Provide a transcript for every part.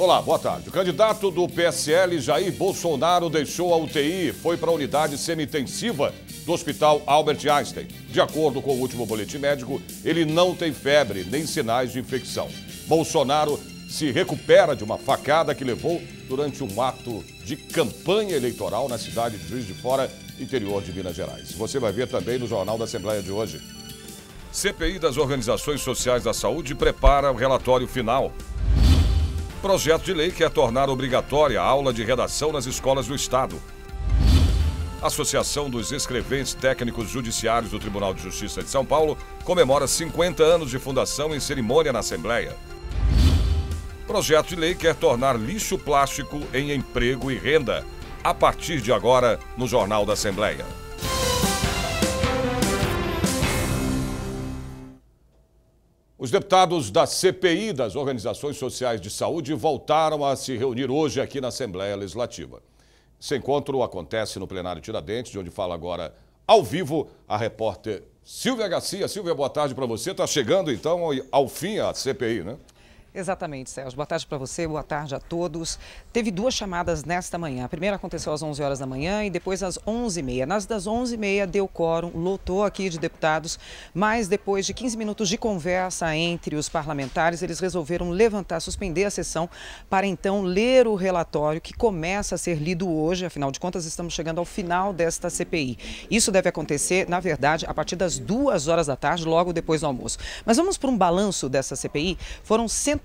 Olá, boa tarde. O candidato do PSL, Jair Bolsonaro, deixou a UTI e foi para a unidade semi-intensiva do Hospital Albert Einstein. De acordo com o último boletim médico, ele não tem febre nem sinais de infecção. Bolsonaro se recupera de uma facada que levou durante um ato de campanha eleitoral na cidade de Juiz de Fora, interior de Minas Gerais. Você vai ver também no Jornal da Assembleia de hoje. CPI das Organizações Sociais da Saúde prepara o relatório final. Projeto de lei quer tornar obrigatória a aula de redação nas escolas do Estado. Associação dos Escreventes Técnicos Judiciários do Tribunal de Justiça de São Paulo comemora 50 anos de fundação em cerimônia na Assembleia. Projeto de lei quer tornar lixo plástico em emprego e renda. A partir de agora, no Jornal da Assembleia. Os deputados da CPI das Organizações Sociais de Saúde voltaram a se reunir hoje aqui na Assembleia Legislativa. Esse encontro acontece no plenário Tiradentes, de onde fala agora ao vivo a repórter Silvia Garcia. Silvia, boa tarde para você. Está chegando então ao fim a CPI, né? Exatamente, Sérgio. Boa tarde para você, boa tarde a todos. Teve duas chamadas nesta manhã. A primeira aconteceu às 11 horas da manhã e depois às 11h30. Nas das 11h30 deu quórum, lotou aqui de deputados, mas depois de 15 minutos de conversa entre os parlamentares, eles resolveram levantar, suspender a sessão para então ler o relatório que começa a ser lido hoje. Afinal de contas, estamos chegando ao final desta CPI. Isso deve acontecer, na verdade, a partir das 2 horas da tarde, logo depois do almoço. Mas vamos para um balanço dessa CPI. Foram 175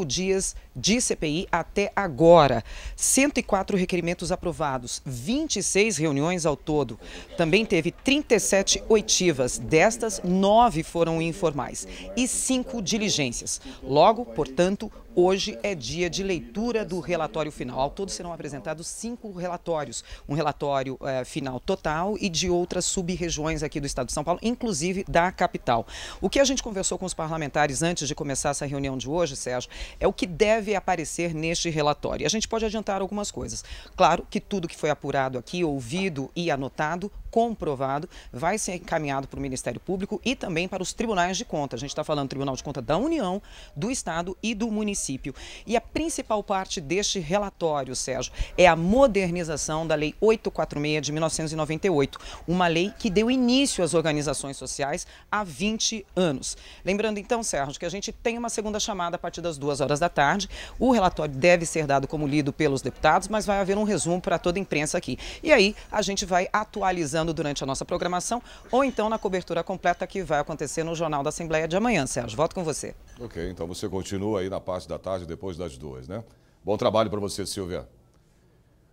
dias de CPI até agora, 104 requerimentos aprovados, 26 reuniões ao todo. Também teve 37 oitivas, destas 9 foram informais e 5 diligências. Logo, portanto, hoje é dia de leitura do relatório final. Ao todo serão apresentados 5 relatórios. Um relatório final total e de outras sub-regiões aqui do estado de São Paulo, inclusive da capital. O que a gente conversou com os parlamentares antes de começar essa reunião de hoje, Sérgio, é o que deve aparecer neste relatório. E a gente pode adiantar algumas coisas. Claro que tudo que foi apurado aqui, ouvido e anotado, comprovado, vai ser encaminhado para o Ministério Público e também para os tribunais de contas. A gente está falando do Tribunal de Contas da União, do Estado e do município. E a principal parte deste relatório, Sérgio, é a modernização da Lei 846 de 1998, uma lei que deu início às organizações sociais há 20 anos. Lembrando então, Sérgio, que a gente tem uma segunda chamada a partir das 2 horas da tarde. O relatório deve ser dado como lido pelos deputados, mas vai haver um resumo para toda a imprensa aqui. E aí a gente vai atualizando durante a nossa programação ou então na cobertura completa que vai acontecer no Jornal da Assembleia de amanhã. Sérgio, volto com você. Ok, então você continua aí na parte da tarde, depois das 2, né? Bom trabalho para você, Silvia.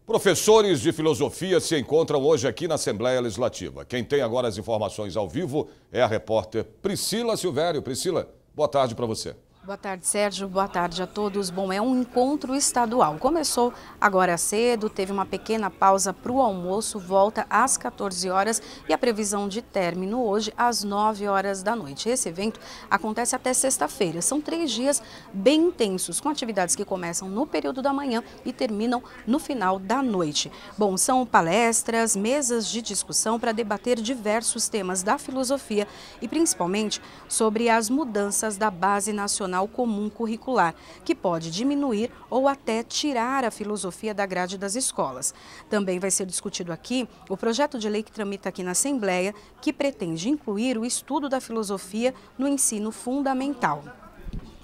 Professores de filosofia se encontram hoje aqui na Assembleia Legislativa. Quem tem agora as informações ao vivo é a repórter Priscila Silvério. Priscila, boa tarde para você. Boa tarde, Sérgio. Boa tarde a todos. Bom, é um encontro estadual. Começou agora cedo, teve uma pequena pausa para o almoço, volta às 14 horas e a previsão de término hoje às 9 horas da noite. Esse evento acontece até sexta-feira. São 3 dias bem intensos, com atividades que começam no período da manhã e terminam no final da noite. Bom, são palestras, mesas de discussão para debater diversos temas da filosofia e principalmente sobre as mudanças da Base Nacional Comum Curricular, que pode diminuir ou até tirar a filosofia da grade das escolas. Também vai ser discutido aqui o projeto de lei que tramita aqui na Assembleia, que pretende incluir o estudo da filosofia no ensino fundamental.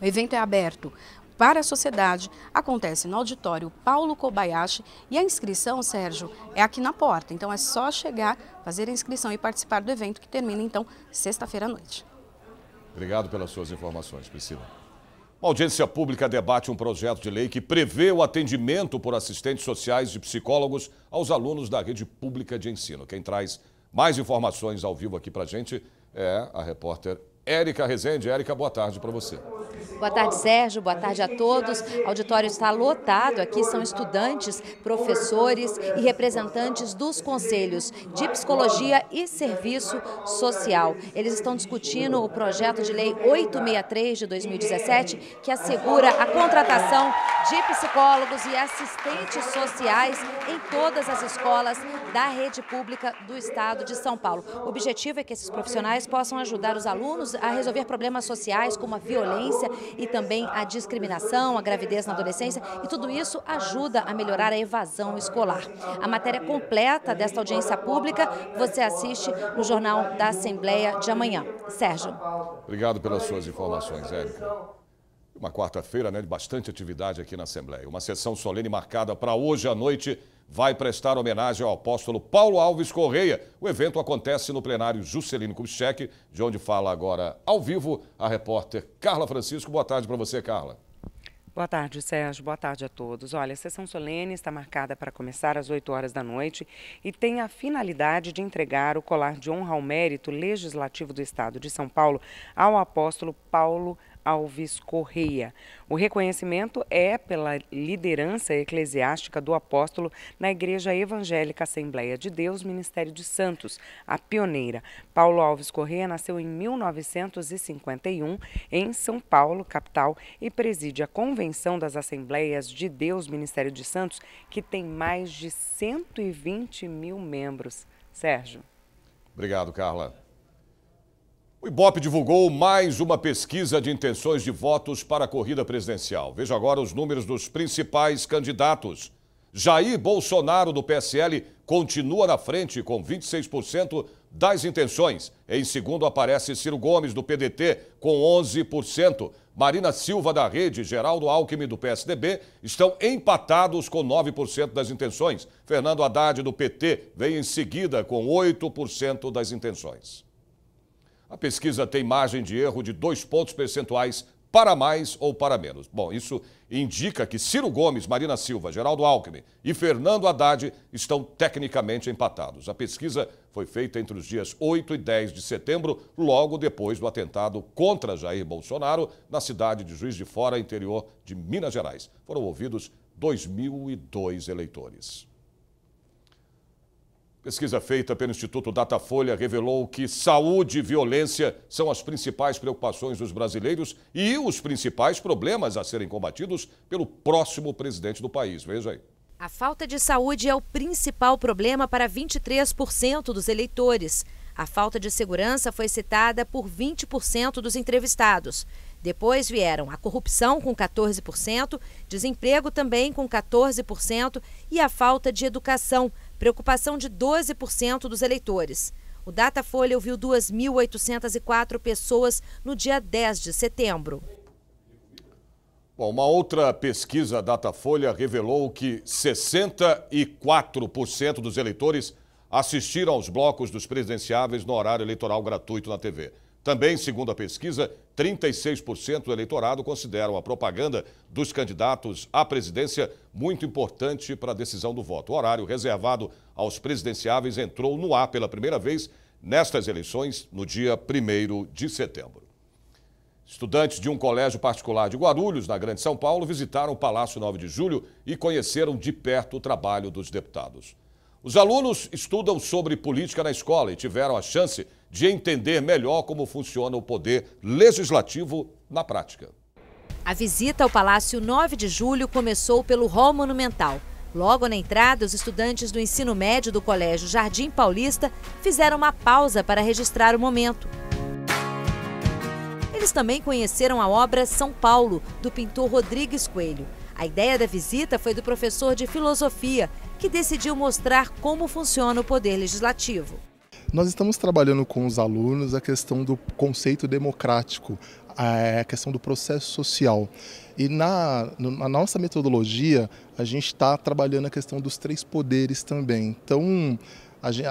O evento é aberto para a sociedade, acontece no auditório Paulo Kobayashi e a inscrição, Sérgio, é aqui na porta. Então é só chegar, fazer a inscrição e participar do evento que termina então sexta-feira à noite. Obrigado pelas suas informações, Priscila. Uma audiência pública debate um projeto de lei que prevê o atendimento por assistentes sociais e psicólogos aos alunos da rede pública de ensino. Quem traz mais informações ao vivo aqui para a gente é a repórter Érica Rezende. Érica, boa tarde para você. Boa tarde, Sérgio. Boa tarde a todos. O auditório está lotado. Aqui são estudantes, professores e representantes dos conselhos de psicologia e serviço social. Eles estão discutindo o projeto de lei 863 de 2017, que assegura a contratação de psicólogos e assistentes sociais em todas as escolas da rede pública do estado de São Paulo. O objetivo é que esses profissionais possam ajudar os alunos ajudados a resolver problemas sociais como a violência e também a discriminação, a gravidez na adolescência, e tudo isso ajuda a melhorar a evasão escolar. A matéria completa desta audiência pública você assiste no Jornal da Assembleia de amanhã. Sérgio. Obrigado pelas suas informações, Érica. Uma quarta-feira, né, de bastante atividade aqui na Assembleia. Uma sessão solene marcada para hoje à noite vai prestar homenagem ao apóstolo Paulo Alves Correia. O evento acontece no plenário Juscelino Kubitschek, de onde fala agora ao vivo a repórter Carla Francisco. Boa tarde para você, Carla. Boa tarde, Sérgio. Boa tarde a todos. Olha, a sessão solene está marcada para começar às 8 horas da noite e tem a finalidade de entregar o colar de honra ao mérito legislativo do Estado de São Paulo ao apóstolo Paulo Alves Correia. O reconhecimento é pela liderança eclesiástica do apóstolo na Igreja Evangélica Assembleia de Deus, Ministério de Santos, a pioneira. Paulo Alves Correia nasceu em 1951 em São Paulo, capital, e preside a Convenção das Assembleias de Deus, Ministério de Santos, que tem mais de 120 mil membros. Sérgio. Obrigado, Carla. O Ibope divulgou mais uma pesquisa de intenções de votos para a corrida presidencial. Veja agora os números dos principais candidatos. Jair Bolsonaro, do PSL, continua na frente com 26% das intenções. Em segundo aparece Ciro Gomes, do PDT, com 11%. Marina Silva, da Rede, Geraldo Alckmin, do PSDB, estão empatados com 9% das intenções. Fernando Haddad, do PT, vem em seguida com 8% das intenções. A pesquisa tem margem de erro de 2 pontos percentuais para mais ou para menos. Bom, isso indica que Ciro Gomes, Marina Silva, Geraldo Alckmin e Fernando Haddad estão tecnicamente empatados. A pesquisa foi feita entre os dias 8 e 10 de setembro, logo depois do atentado contra Jair Bolsonaro na cidade de Juiz de Fora, interior de Minas Gerais. Foram ouvidos 2.002 eleitores. Pesquisa feita pelo Instituto Datafolha revelou que saúde e violência são as principais preocupações dos brasileiros e os principais problemas a serem combatidos pelo próximo presidente do país. Veja aí. A falta de saúde é o principal problema para 23% dos eleitores. A falta de segurança foi citada por 20% dos entrevistados. Depois vieram a corrupção com 14%, desemprego também com 14% e a falta de educação, preocupação de 12% dos eleitores. O Datafolha ouviu 2.804 pessoas no dia 10 de setembro. Bom, uma outra pesquisa Datafolha revelou que 64% dos eleitores assistiram aos blocos dos presidenciáveis no horário eleitoral gratuito na TV. Também, segundo a pesquisa, 36% do eleitorado consideram a propaganda dos candidatos à presidência muito importante para a decisão do voto. O horário reservado aos presidenciáveis entrou no ar pela primeira vez nestas eleições no dia 1º de setembro. Estudantes de um colégio particular de Guarulhos, na Grande São Paulo, visitaram o Palácio 9 de Julho e conheceram de perto o trabalho dos deputados. Os alunos estudam sobre política na escola e tiveram a chance de entender melhor como funciona o poder legislativo na prática. A visita ao Palácio 9 de Julho começou pelo Hall Monumental. Logo na entrada, os estudantes do ensino médio do Colégio Jardim Paulista fizeram uma pausa para registrar o momento. Eles também conheceram a obra São Paulo, do pintor Rodrigues Coelho. A ideia da visita foi do professor de filosofia, que decidiu mostrar como funciona o poder legislativo. Nós estamos trabalhando com os alunos a questão do conceito democrático, a questão do processo social. E na nossa metodologia, a gente está trabalhando a questão dos 3 poderes também. Então,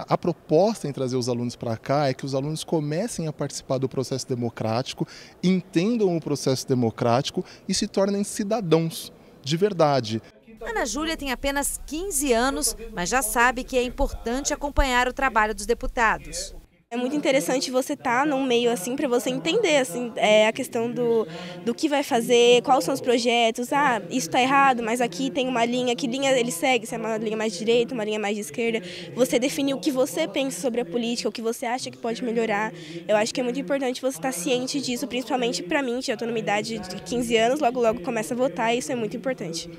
a proposta em trazer os alunos para cá é que os alunos comecem a participar do processo democrático, entendam o processo democrático e se tornem cidadãos de verdade. Ana Júlia tem apenas 15 anos, mas já sabe que é importante acompanhar o trabalho dos deputados. É muito interessante você estar num meio assim para você entender assim, a questão do que vai fazer, quais são os projetos, isso está errado, mas aqui tem uma linha, que linha ele segue, se é uma linha mais de direita, uma linha mais de esquerda. Você definir o que você pensa sobre a política, o que você acha que pode melhorar. Eu acho que é muito importante você estar ciente disso, principalmente para mim, que já estou numa idade de 15 anos, logo começa a votar e isso é muito importante.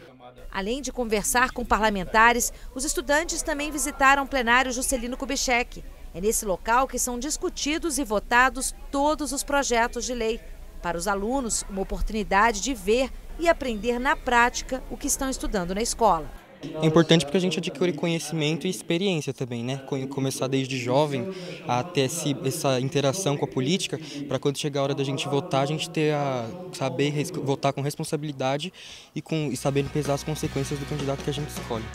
Além de conversar com parlamentares, os estudantes também visitaram o plenário Juscelino Kubitschek. É nesse local que são discutidos e votados todos os projetos de lei. Para os alunos, uma oportunidade de ver e aprender na prática o que estão estudando na escola. É importante porque a gente adquire conhecimento e experiência também, né? Começar desde jovem a ter essa interação com a política, para quando chegar a hora da gente votar, a gente saber votar com responsabilidade e saber pesar as consequências do candidato que a gente escolhe.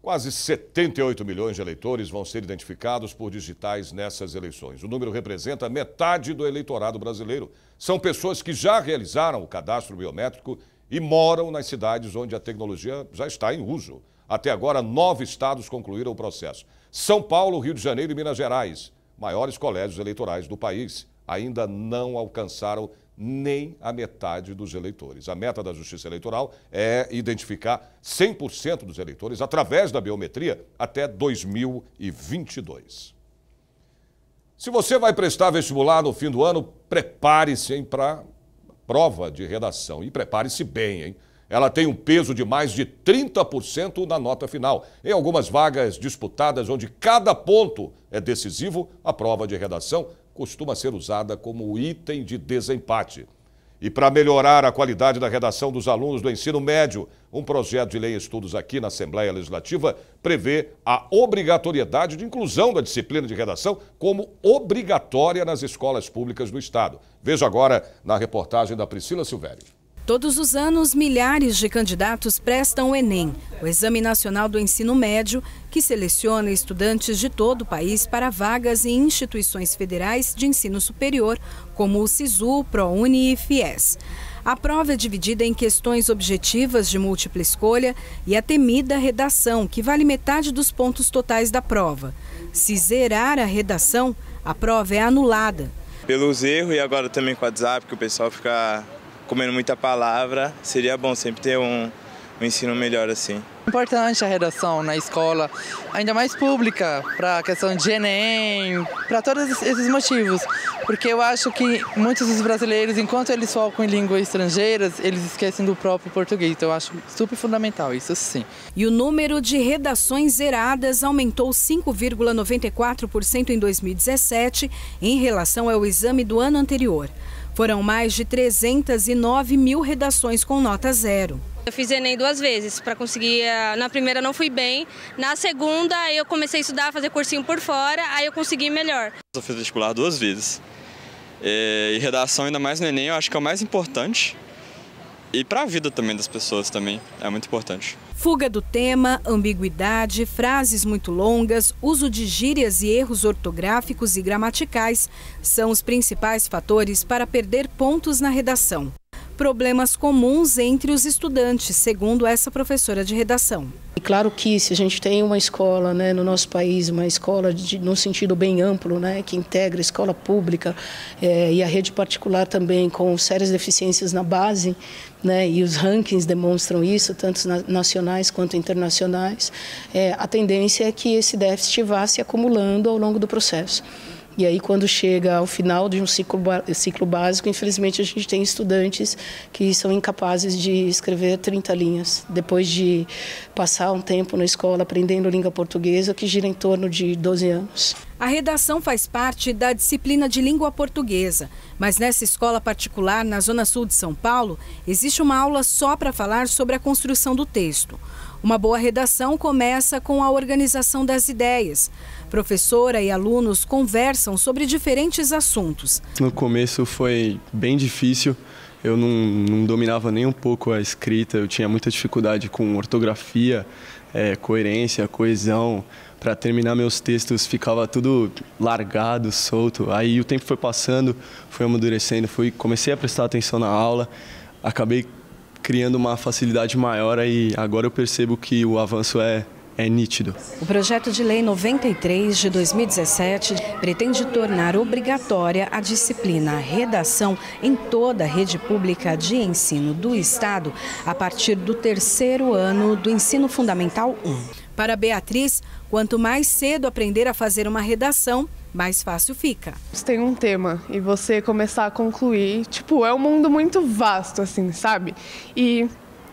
Quase 78 milhões de eleitores vão ser identificados por digitais nessas eleições. O número representa metade do eleitorado brasileiro. São pessoas que já realizaram o cadastro biométrico e moram nas cidades onde a tecnologia já está em uso. Até agora, 9 estados concluíram o processo. São Paulo, Rio de Janeiro e Minas Gerais, maiores colégios eleitorais do país, ainda não alcançaram nem a metade dos eleitores. A meta da Justiça Eleitoral é identificar 100% dos eleitores através da biometria até 2022. Se você vai prestar vestibular no fim do ano, prepare-se para a prova de redação. E prepare-se bem, hein? Ela tem um peso de mais de 30% na nota final. Em algumas vagas disputadas, onde cada ponto é decisivo, a prova de redação costuma ser usada como item de desempate. E para melhorar a qualidade da redação dos alunos do ensino médio, um projeto de lei em estudos aqui na Assembleia Legislativa prevê a obrigatoriedade de inclusão da disciplina de redação como obrigatória nas escolas públicas do Estado. Veja agora na reportagem da Priscila Silvério. Todos os anos, milhares de candidatos prestam o Enem, o Exame Nacional do Ensino Médio, que seleciona estudantes de todo o país para vagas em instituições federais de ensino superior, como o SISU, ProUni e FIES. A prova é dividida em questões objetivas de múltipla escolha e a temida redação, que vale metade dos pontos totais da prova. Se zerar a redação, a prova é anulada. Pelos erros e agora também com o WhatsApp, que o pessoal fica comendo muita palavra, seria bom sempre ter um ensino melhor assim. Importante a redação na escola, ainda mais pública, para a questão de Enem, para todos esses motivos. Porque eu acho que muitos dos brasileiros, enquanto eles focam em línguas estrangeiras, eles esquecem do próprio português. Então eu acho super fundamental, isso sim. E o número de redações zeradas aumentou 5,94% em 2017 em relação ao exame do ano anterior. Foram mais de 309 mil redações com nota 0. Eu fiz Enem 2 vezes para conseguir. Na primeira não fui bem, na segunda eu comecei a estudar, fazer cursinho por fora, aí eu consegui melhor. Eu fiz vestibular 2 vezes. E redação, ainda mais no Enem, eu acho que é o mais importante. E para a vida também das pessoas também, é muito importante. Fuga do tema, ambiguidade, frases muito longas, uso de gírias e erros ortográficos e gramaticais são os principais fatores para perder pontos na redação. Problemas comuns entre os estudantes, segundo essa professora de redação. E claro que se a gente tem uma escola, né, no nosso país, uma escola no sentido bem amplo, né, que integra a escola pública e a rede particular também com sérias deficiências na base, né, e os rankings demonstram isso, tanto nacionais quanto internacionais, a tendência é que esse déficit vá se acumulando ao longo do processo. E aí, quando chega ao final de um ciclo básico, infelizmente a gente tem estudantes que são incapazes de escrever 30 linhas, depois de passar um tempo na escola aprendendo língua portuguesa, que gira em torno de 12 anos. A redação faz parte da disciplina de língua portuguesa, mas nessa escola particular, na Zona Sul de São Paulo, existe uma aula só para falar sobre a construção do texto. Uma boa redação começa com a organização das ideias. Professora e alunos conversam sobre diferentes assuntos. No começo foi bem difícil, eu não dominava nem um pouco a escrita, eu tinha muita dificuldade com ortografia, coerência, coesão. Para terminar meus textos ficava tudo largado, solto. Aí o tempo foi passando, fui amadurecendo, comecei a prestar atenção na aula, acabei criando uma facilidade maior e agora eu percebo que o avanço é nítido. O projeto de lei 93 de 2017 pretende tornar obrigatória a disciplina redação em toda a rede pública de ensino do Estado a partir do 3º ano do ensino fundamental 1. Para Beatriz, quanto mais cedo aprender a fazer uma redação, mais fácil fica. Você tem um tema e você começar a concluir, tipo, é um mundo muito vasto, assim, sabe? E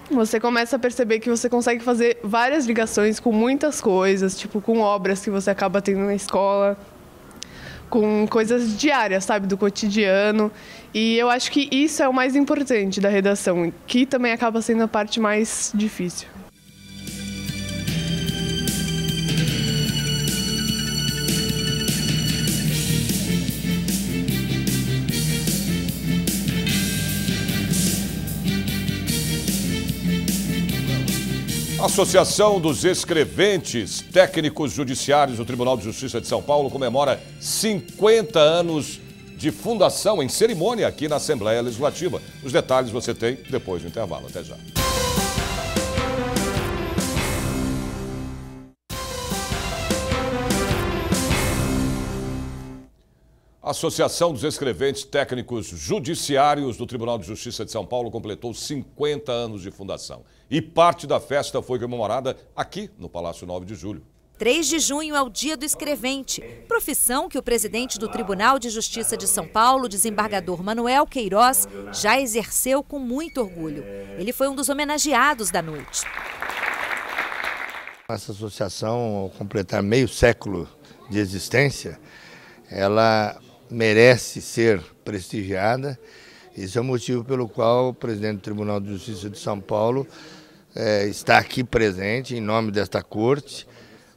você começa a perceber que você consegue fazer várias ligações com muitas coisas, tipo, com obras que você acaba tendo na escola, com coisas diárias, sabe, do cotidiano. E eu acho que isso é o mais importante da redação, que também acaba sendo a parte mais difícil. A Associação dos Escreventes Técnicos Judiciários do Tribunal de Justiça de São Paulo comemora 50 anos de fundação em cerimônia aqui na Assembleia Legislativa. Os detalhes você tem depois do intervalo. Até já. A Associação dos Escreventes Técnicos Judiciários do Tribunal de Justiça de São Paulo completou 50 anos de fundação. E parte da festa foi comemorada aqui no Palácio 9 de Julho. 3 de junho é o Dia do Escrevente, profissão que o presidente do Tribunal de Justiça de São Paulo, desembargador Manuel Queiroz, já exerceu com muito orgulho. Ele foi um dos homenageados da noite. Essa associação, ao completar meio século de existência, ela merece ser prestigiada. Esse é o motivo pelo qual o presidente do Tribunal de Justiça de São Paulo está aqui presente, em nome desta corte,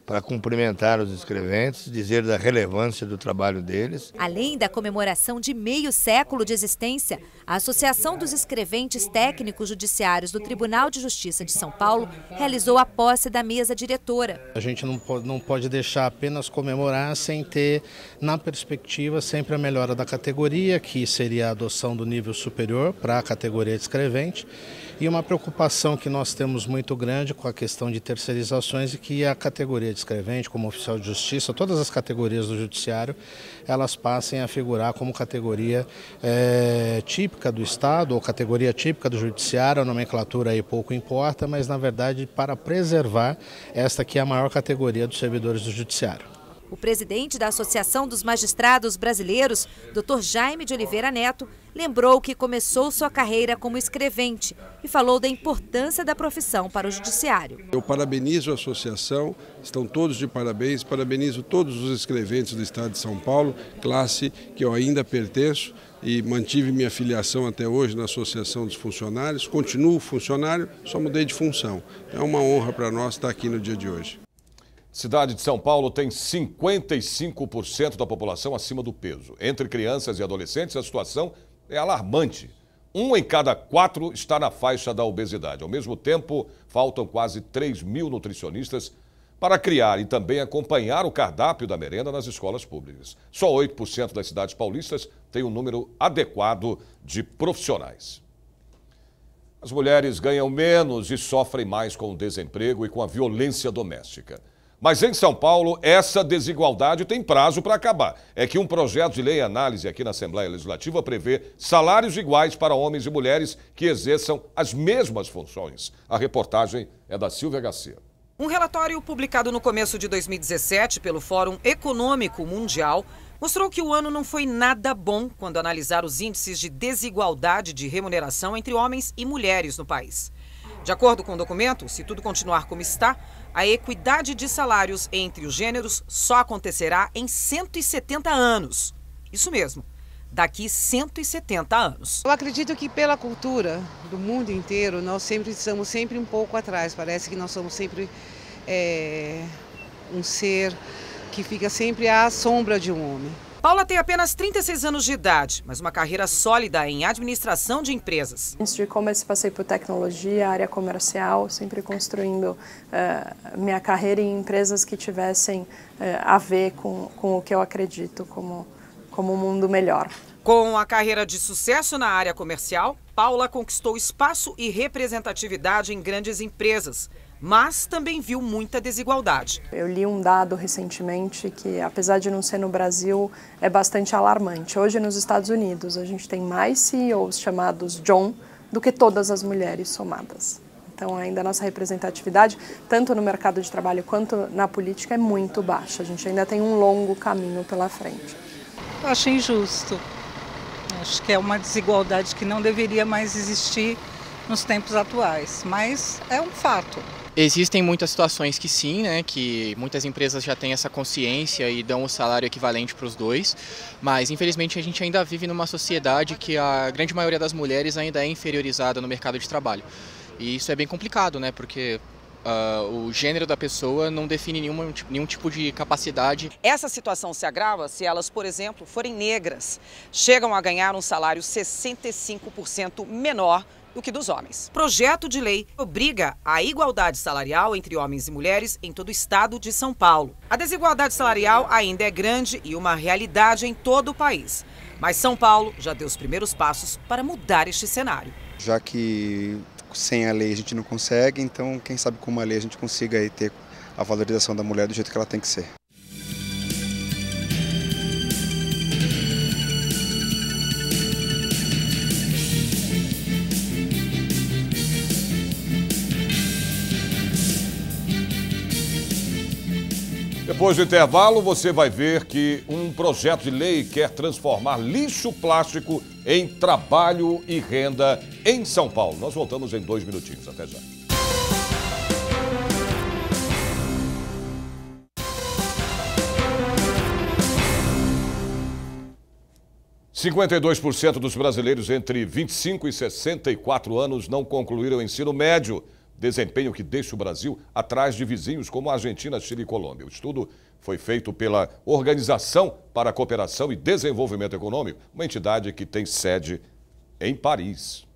para cumprimentar os escreventes, dizer da relevância do trabalho deles. Além da comemoração de meio século de existência, a Associação dos Escreventes Técnicos Judiciários do Tribunal de Justiça de São Paulo realizou a posse da mesa diretora. A gente não pode deixar apenas comemorar sem ter, na perspectiva, sempre a melhora da categoria, que seria a adoção do nível superior para a categoria de escrevente, e uma preocupação que nós temos muito grande com a questão de terceirizações e que a categoria de escrevente, como oficial de justiça, todas as categorias do judiciário, elas passem a figurar como categoria típica do Estado ou categoria típica do judiciário. A nomenclatura aí pouco importa, mas na verdade para preservar esta que é a maior categoria dos servidores do judiciário. O presidente da Associação dos Magistrados Brasileiros, Dr. Jaime de Oliveira Neto, lembrou que começou sua carreira como escrevente e falou da importância da profissão para o judiciário. Eu parabenizo a associação, estão todos de parabéns, parabenizo todos os escreventes do Estado de São Paulo, classe que eu ainda pertenço e mantive minha filiação até hoje na Associação dos Funcionários, continuo funcionário, só mudei de função. É uma honra para nós estar aqui no dia de hoje. Cidade de São Paulo tem 55% da população acima do peso. Entre crianças e adolescentes, a situação é alarmante. 1 em cada 4 está na faixa da obesidade. Ao mesmo tempo, faltam quase 3 mil nutricionistas para criar e também acompanhar o cardápio da merenda nas escolas públicas. Só 8% das cidades paulistas têm um número adequado de profissionais. As mulheres ganham menos e sofrem mais com o desemprego e com a violência doméstica. Mas em São Paulo, essa desigualdade tem prazo para acabar. É que um projeto de lei em análise aqui na Assembleia Legislativa prevê salários iguais para homens e mulheres que exerçam as mesmas funções. A reportagem é da Silvia Garcia. Um relatório publicado no começo de 2017 pelo Fórum Econômico Mundial mostrou que o ano não foi nada bom quando analisar os índices de desigualdade de remuneração entre homens e mulheres no país. De acordo com o documento, se tudo continuar como está, a equidade de salários entre os gêneros só acontecerá em 170 anos. Isso mesmo, daqui 170 anos. Eu acredito que pela cultura do mundo inteiro, nós sempre estamos um pouco atrás. Parece que nós somos sempre um ser que fica sempre à sombra de um homem. Paula tem apenas 36 anos de idade, mas uma carreira sólida em administração de empresas. Antes de e-commerce, passei por tecnologia, área comercial, sempre construindo minha carreira em empresas que tivessem a ver com o que eu acredito como um mundo melhor. Com a carreira de sucesso na área comercial, Paula conquistou espaço e representatividade em grandes empresas, mas também viu muita desigualdade. Eu li um dado recentemente que, apesar de não ser no Brasil, é bastante alarmante. Hoje, nos Estados Unidos, a gente tem mais CEOs chamados John do que todas as mulheres somadas. Então, ainda a nossa representatividade, tanto no mercado de trabalho quanto na política, é muito baixa. A gente ainda tem um longo caminho pela frente. Eu acho injusto. Acho que é uma desigualdade que não deveria mais existir nos tempos atuais, mas é um fato. Existem muitas situações que sim, né, que muitas empresas já têm essa consciência e dão o salário equivalente para os dois, mas infelizmente a gente ainda vive numa sociedade que a grande maioria das mulheres ainda é inferiorizada no mercado de trabalho. E isso é bem complicado, né, porque o gênero da pessoa não define nenhum tipo de capacidade. Essa situação se agrava se elas, por exemplo, forem negras. Chegam a ganhar um salário 65% menor do que dos homens. Projeto de lei obriga a igualdade salarial entre homens e mulheres em todo o estado de São Paulo. A desigualdade salarial ainda é grande e uma realidade em todo o país. Mas São Paulo já deu os primeiros passos para mudar este cenário. Já que sem a lei a gente não consegue, então quem sabe com uma lei a gente consiga aí ter a valorização da mulher do jeito que ela tem que ser. Depois do intervalo, você vai ver que um projeto de lei quer transformar lixo plástico em trabalho e renda em São Paulo. Nós voltamos em 2 minutinhos. Até já. (52% dos brasileiros entre 25 e 64 anos não concluíram o ensino médio. Desempenho que deixa o Brasil atrás de vizinhos como a Argentina, Chile e Colômbia. O estudo foi feito pela Organização para a Cooperação e Desenvolvimento Econômico, uma entidade que tem sede em Paris.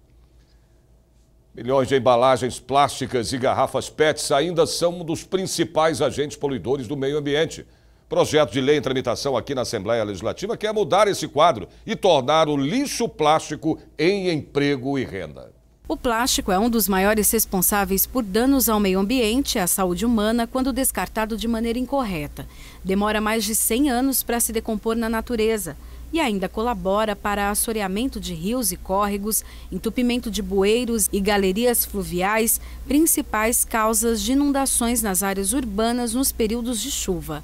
Milhões de embalagens plásticas e garrafas PETs ainda são um dos principais agentes poluidores do meio ambiente. Projeto de lei em tramitação aqui na Assembleia Legislativa quer mudar esse quadro e tornar o lixo plástico em emprego e renda. O plástico é um dos maiores responsáveis por danos ao meio ambiente e à saúde humana quando descartado de maneira incorreta. Demora mais de 100 anos para se decompor na natureza e ainda colabora para assoreamento de rios e córregos, entupimento de bueiros e galerias fluviais, principais causas de inundações nas áreas urbanas nos períodos de chuva.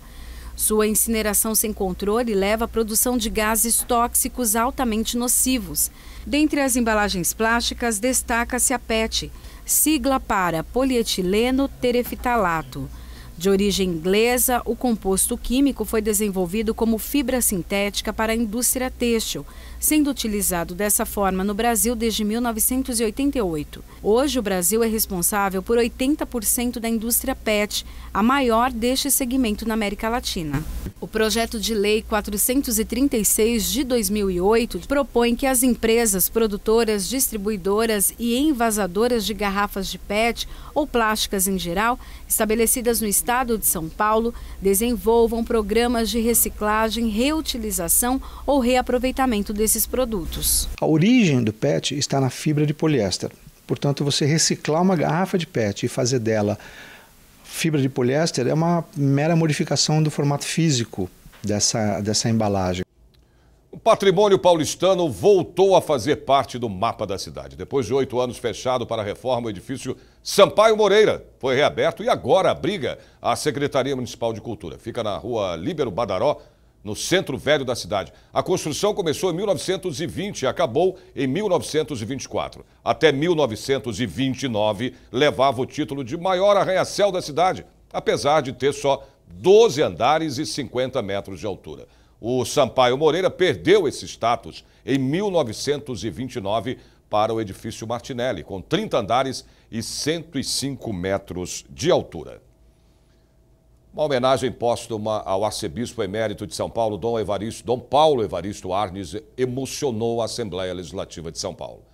Sua incineração sem controle leva à produção de gases tóxicos altamente nocivos. Dentre as embalagens plásticas, destaca-se a PET, sigla para polietileno terefitalato. De origem inglesa, o composto químico foi desenvolvido como fibra sintética para a indústria têxtil, sendo utilizado dessa forma no Brasil desde 1988. Hoje, o Brasil é responsável por 80% da indústria PET, a maior deste segmento na América Latina. O projeto de lei 436 de 2008 propõe que as empresas produtoras, distribuidoras e envasadoras de garrafas de PET ou plásticas em geral, estabelecidas no Estado de São Paulo, desenvolvam programas de reciclagem, reutilização ou reaproveitamento desses produtos. A origem do PET está na fibra de poliéster. Portanto, você reciclar uma garrafa de PET e fazer dela fibra de poliéster é uma mera modificação do formato físico dessa embalagem. O patrimônio paulistano voltou a fazer parte do mapa da cidade. Depois de 8 anos fechado para a reforma, o edifício Sampaio Moreira foi reaberto e agora abriga a Secretaria Municipal de Cultura. Fica na rua Líbero Badaró, no centro velho da cidade. A construção começou em 1920 e acabou em 1924. Até 1929 levava o título de maior arranha-céu da cidade, apesar de ter só 12 andares e 50 metros de altura. O Sampaio Moreira perdeu esse status em 1929 para o edifício Martinelli, com 30 andares e 105 metros de altura. Uma homenagem póstuma ao arcebispo emérito de São Paulo, Dom Paulo Evaristo Arnes, emocionou a Assembleia Legislativa de São Paulo.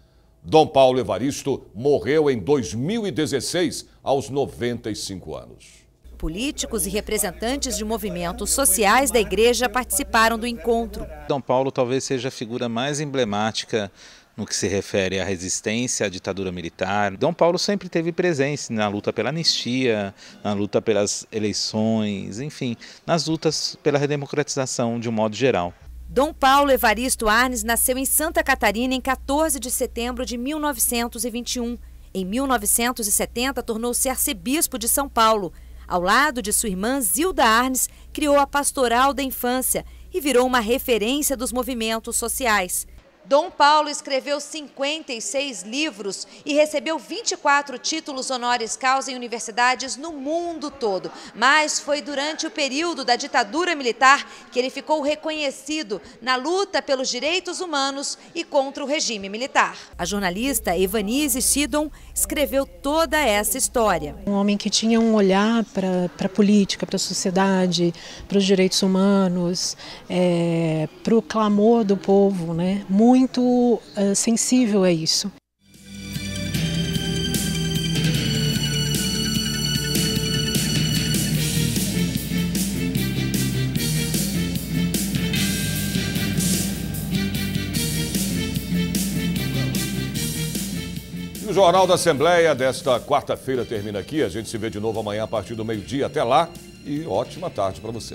Dom Paulo Evaristo morreu em 2016, aos 95 anos. Políticos e representantes de movimentos sociais da igreja participaram do encontro. Dom Paulo talvez seja a figura mais emblemática no que se refere à resistência à ditadura militar. Dom Paulo sempre teve presença na luta pela anistia, na luta pelas eleições, enfim, nas lutas pela redemocratização de um modo geral. Dom Paulo Evaristo Arnes nasceu em Santa Catarina em 14 de setembro de 1921. Em 1970, tornou-se arcebispo de São Paulo. Ao lado de sua irmã Zilda Arnes, criou a Pastoral da Infância e virou uma referência dos movimentos sociais. Dom Paulo escreveu 56 livros e recebeu 24 títulos honoris causa em universidades no mundo todo. Mas foi durante o período da ditadura militar que ele ficou reconhecido na luta pelos direitos humanos e contra o regime militar. A jornalista Evanise Sidon escreveu toda essa história. Um homem que tinha um olhar para a política, para a sociedade, para os direitos humanos, para o clamor do povo, né? Muito sensível a isso. O Jornal da Assembleia desta quarta-feira termina aqui. A gente se vê de novo amanhã a partir do meio-dia. Até lá e ótima tarde para você.